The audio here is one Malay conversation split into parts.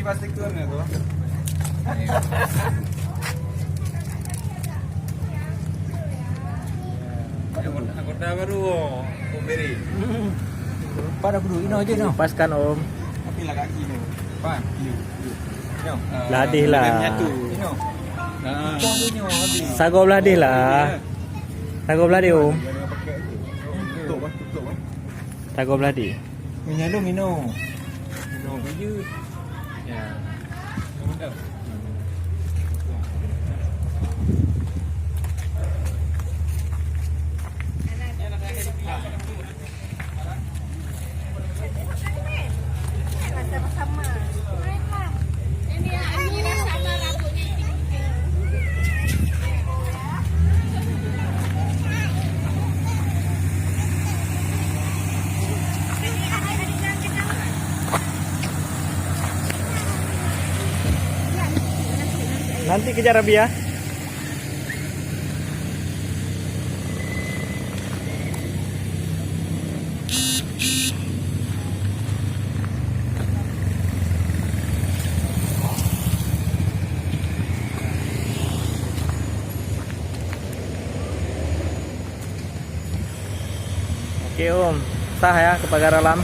pasti keluarnya tuh. Anggota baru, Om Beri. Pada bro, ini aja no. Lepaskan Om. Tapi lah kaki ni. Pan. Ladih lah. Menyatu. Ini. Nah. Sagor ladih lah. Sagor ladih Om. Tutup bah, tutup bah. Sagor ladih. Menyadu minum. Minum biju. Ya. Mantap. Nanti kejar Abi ya. Oke Om, sah ya ke pagar alam.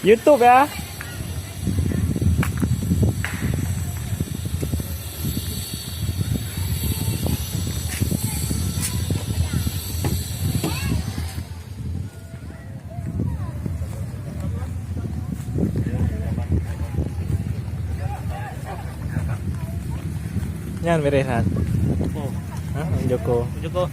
YouTube ya. Yan beresan. Oh. Hah, Joko. Joko.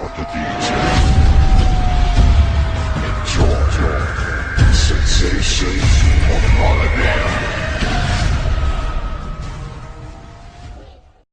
Of the